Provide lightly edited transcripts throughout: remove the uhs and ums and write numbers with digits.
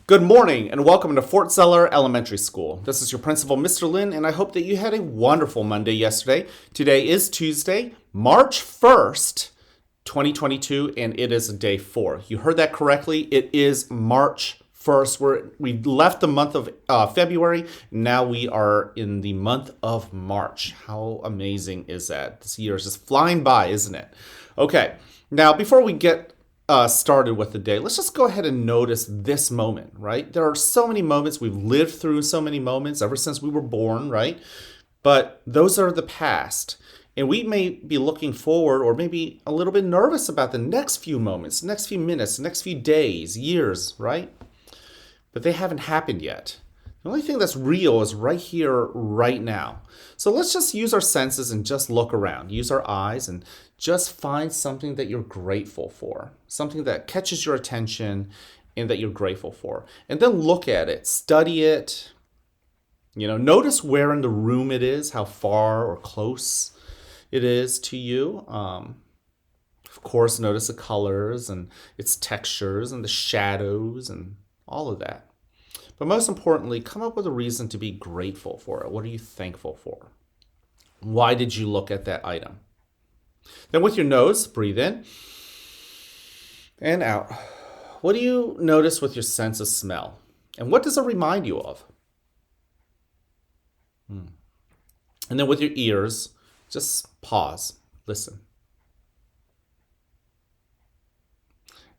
Good morning and welcome to Fort Zeller Elementary School. This is your principal, Mr. Lin, and I hope that you had a wonderful Monday yesterday. Today is Tuesday, March 1st, 2022, and it is day 4. You heard that correctly. It is March 1st. We left the month of February. Now we are in the month of March. How amazing is that? This year is just flying by, isn't it? Okay, now before we get started with the day, let's just go ahead and notice this moment, right? There are so many moments. We've lived through so many moments ever since we were born, right? But those are the past. And we may be looking forward or maybe a little bit nervous about the next few moments, next few minutes, next few days, years, right? But they haven't happened yet. The only thing that's real is right here, right now. So let's just use our senses and just look around. Use our eyes and just find something that you're grateful for, something that catches your attention and that you're grateful for. And then look at it, study it. Notice where in the room it is, how far or close it is to you. Of course, notice the colors and its textures and the shadows and all of that. But most importantly, come up with a reason to be grateful for it. What are you thankful for? Why did you look at that item? Then with your nose, breathe in and out. What do you notice with your sense of smell? And what does it remind you of? And then with your ears, just pause, listen.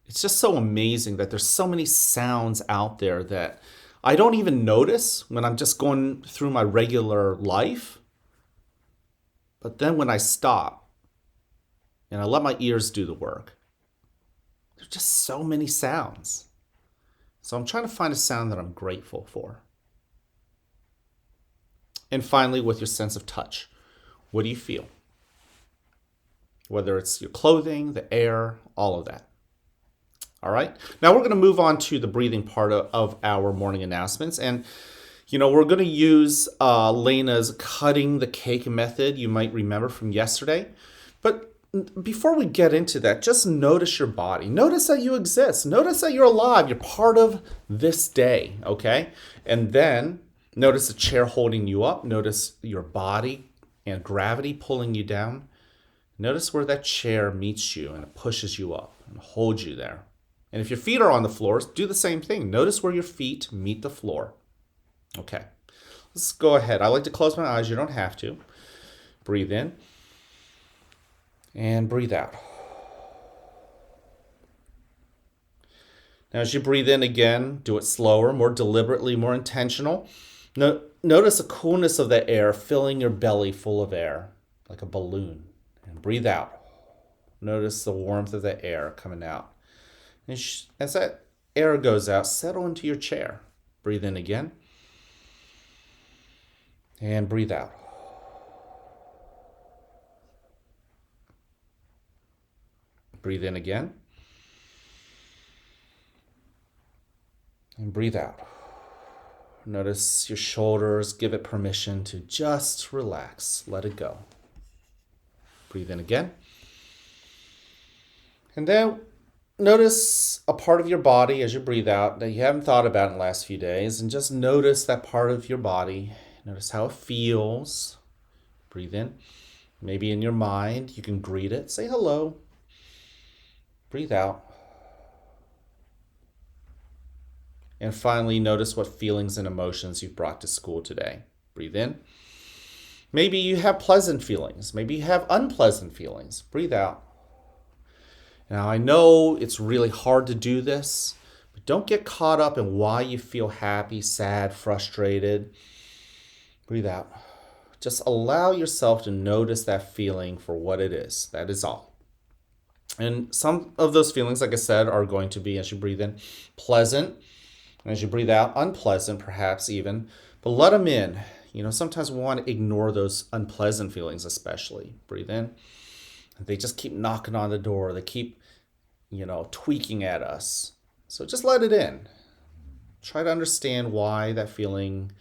It's just so amazing that there's so many sounds out there that I don't even notice when I'm just going through my regular life. But then when I stop and I let my ears do the work, there's just so many sounds. So I'm trying to find a sound that I'm grateful for. And finally, with your sense of touch, what do you feel? Whether it's your clothing, the air, all of that. All right. Now we're going to move on to the breathing part of our morning announcements. And, we're going to use Lena's cutting the cake method you might remember from yesterday. But before we get into that, just notice your body. Notice that you exist. Notice that you're alive. You're part of this day. Okay. And then notice the chair holding you up. Notice your body and gravity pulling you down. Notice where that chair meets you and it pushes you up and holds you there. And if your feet are on the floor, do the same thing. Notice where your feet meet the floor. Okay, let's go ahead. I like to close my eyes. You don't have to. Breathe in and breathe out. Now, as you breathe in again, do it slower, more deliberately, more intentional. Notice the coolness of the air filling your belly full of air, like a balloon. And breathe out. Notice the warmth of the air coming out. As that air goes out, settle into your chair. Breathe in again. And breathe out. Breathe in again. And breathe out. Notice your shoulders. Give it permission to just relax. Let it go. Breathe in again. And then notice a part of your body as you breathe out that you haven't thought about in the last few days, and just notice that part of your body. Notice how it feels. Breathe in. Maybe in your mind, you can greet it. Say hello. Breathe out. And finally, notice what feelings and emotions you've brought to school today. Breathe in. Maybe you have pleasant feelings. Maybe you have unpleasant feelings. Breathe out. Now, I know it's really hard to do this, but don't get caught up in why you feel happy, sad, frustrated. Breathe out. Just allow yourself to notice that feeling for what it is. That is all. And some of those feelings, like I said, are going to be, as you breathe in, pleasant. And as you breathe out, unpleasant, perhaps even. But let them in. Sometimes we want to ignore those unpleasant feelings, especially. Breathe in. They just keep knocking on the door. They keep, tweaking at us. So just let it in. Try to understand why that feeling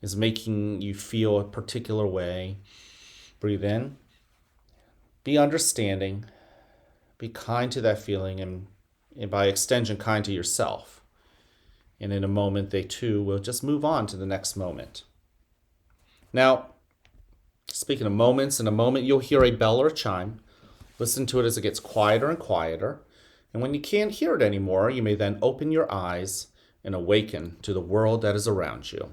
is making you feel a particular way. Breathe in. Be understanding. Be kind to that feeling and by extension, kind to yourself. And in a moment, they too will just move on to the next moment. Now, speaking of moments, in a moment, you'll hear a bell or a chime. Listen to it as it gets quieter and quieter. And when you can't hear it anymore, you may then open your eyes and awaken to the world that is around you.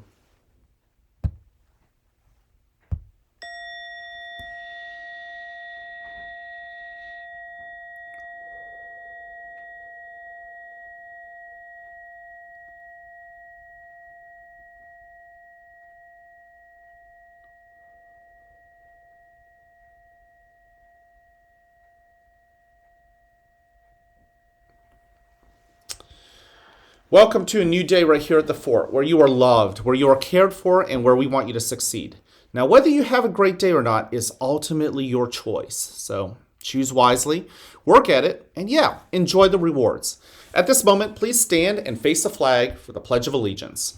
Welcome to a new day right here at the fort, where you are loved, where you are cared for, and where we want you to succeed. Now, whether you have a great day or not is ultimately your choice. So choose wisely, work at it, and enjoy the rewards. At this moment, please stand and face the flag for the Pledge of Allegiance.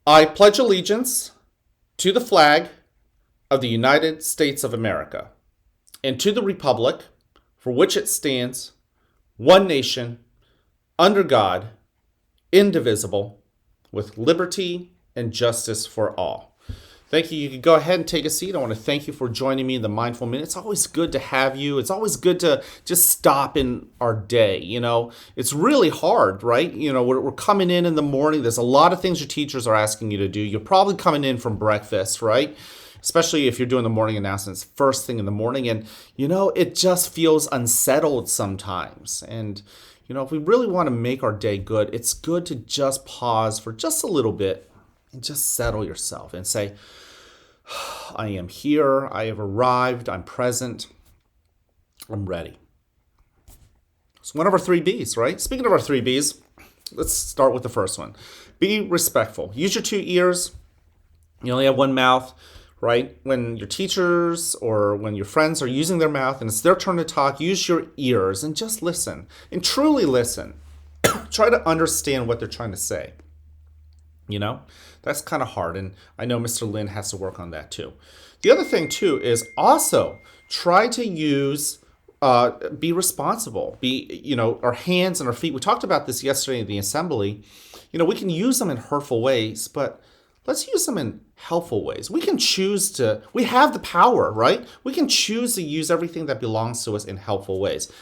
I pledge allegiance to the flag of the United States of America and to the republic for which it stands, one nation, under God, indivisible, with liberty and justice for all. Thank you. You can go ahead and take a seat. I want to thank you for joining me in the Mindful Minute. It's always good to have you. It's always good to just stop in our day. It's really hard, right? We're coming in the morning. There's a lot of things your teachers are asking you to do. You're probably coming in from breakfast, right? Especially if you're doing the morning announcements first thing in the morning. And, it just feels unsettled sometimes. And, if we really want to make our day good, it's good to just pause for just a little bit and just settle yourself and say, I am here. I have arrived. I'm present. I'm ready. It's one of our 3 B's, right? Speaking of our 3 B's, let's start with the first one. Be respectful. Use your 2 ears. You only have 1 mouth. Right? When your teachers or when your friends are using their mouth and it's their turn to talk, use your ears and just listen and truly listen. Try to understand what they're trying to say. That's kind of hard. And I know Mr. Lin has to work on that too. The other thing too is also try to use, be responsible. Our hands and our feet. We talked about this yesterday in the assembly. We can use them in hurtful ways, but let's use them in helpful ways. We have the power, right? We can choose to use everything that belongs to us in helpful ways.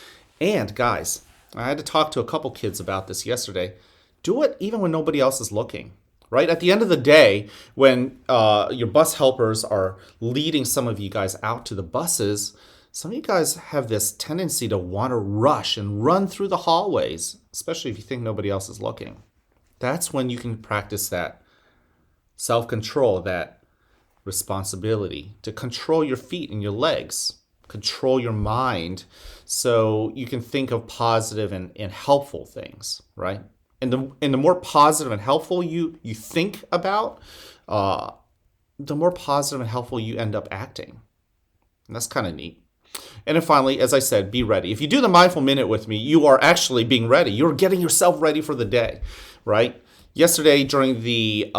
And guys, I had to talk to a couple kids about this yesterday. Do it even when nobody else is looking, right? At the end of the day, when your bus helpers are leading some of you guys out to the buses, some of you guys have this tendency to want to rush and run through the hallways, especially if you think nobody else is looking. That's when you can practice that self-control, that responsibility to control your feet and your legs, control your mind so you can think of positive and helpful things, right? And the more positive and helpful you think about, the more positive and helpful you end up acting. And that's kind of neat. And then finally, as I said, be ready. If you do the Mindful Minute with me, you are actually being ready. You're getting yourself ready for the day, right? Yesterday, during the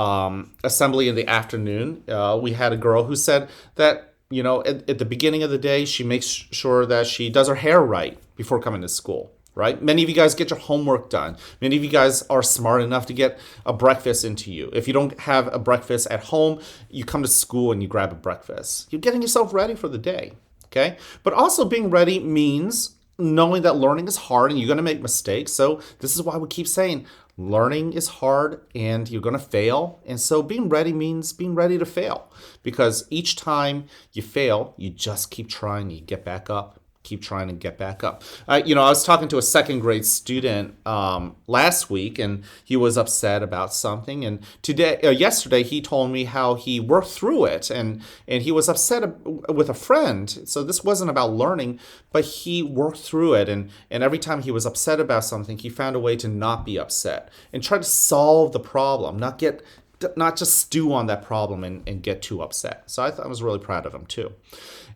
assembly in the afternoon, we had a girl who said that, at the beginning of the day, she makes sure that she does her hair right before coming to school, right? Many of you guys get your homework done. Many of you guys are smart enough to get a breakfast into you. If you don't have a breakfast at home, you come to school and you grab a breakfast. You're getting yourself ready for the day, okay? But also being ready means knowing that learning is hard and you're going to make mistakes. So this is why we keep saying, learning is hard and you're going to fail. And so being ready means being ready to fail, because each time you fail, you just keep trying, you get back up, keep trying to get back up. I was talking to a 2nd grade student last week, and he was upset about something. And yesterday, he told me how he worked through it, and he was upset with a friend. So this wasn't about learning, but he worked through it. And every time he was upset about something, he found a way to not be upset and try to solve the problem, not just stew on that problem and get too upset. So I was really proud of him too.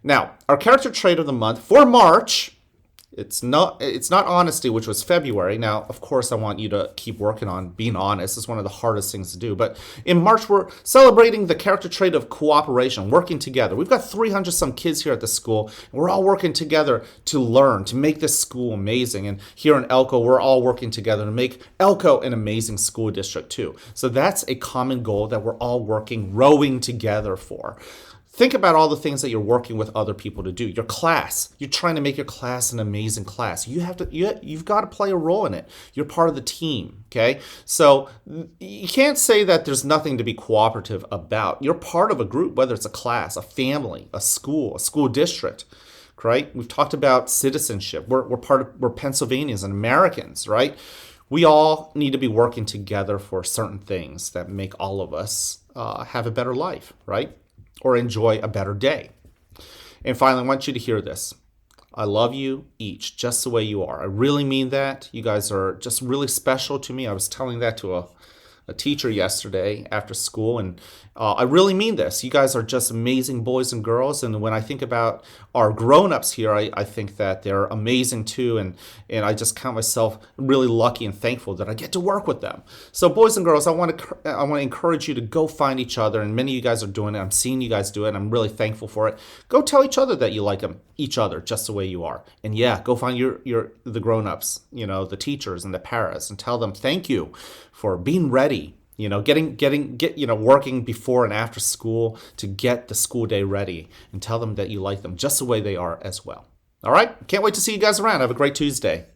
Now, our character trait of the month for March It's not honesty, which was February. Now, of course, I want you to keep working on being honest. It's one of the hardest things to do. But in March, we're celebrating the character trait of cooperation, working together. We've got 300 some kids here at the school, and we're all working together to learn, to make this school amazing. And here in Elko, we're all working together to make Elko an amazing school district too. So that's a common goal that we're all rowing together for. Think about all the things that you're working with other people to do. Your class, you're trying to make your class an amazing class. You've got to play a role in it. You're part of the team, okay? So you can't say that there's nothing to be cooperative about. You're part of a group, whether it's a class, a family, a school district, right? We've talked about citizenship. We're Pennsylvanians and Americans, right? We all need to be working together for certain things that make all of us have a better life, right? Or enjoy a better day. And finally, I want you to hear this. I love you each just the way you are. I really mean that. You guys are just really special to me. I was telling that to a teacher yesterday after school, and I really mean this. You guys are just amazing boys and girls, and when I think about our grown-ups here, I think that they're amazing too, and I just count myself really lucky and thankful that I get to work with them. So boys and girls, I want to encourage you to go find each other, and many of you guys are doing it. I'm seeing you guys do it, and I'm really thankful for it. Go tell each other that you like each other just the way you are. And yeah, go find the grown-ups, the teachers and the paras, and tell them thank you for being ready, working before and after school to get the school day ready, and tell them that you like them just the way they are as well. All right? Can't wait to see you guys around. Have a great Tuesday.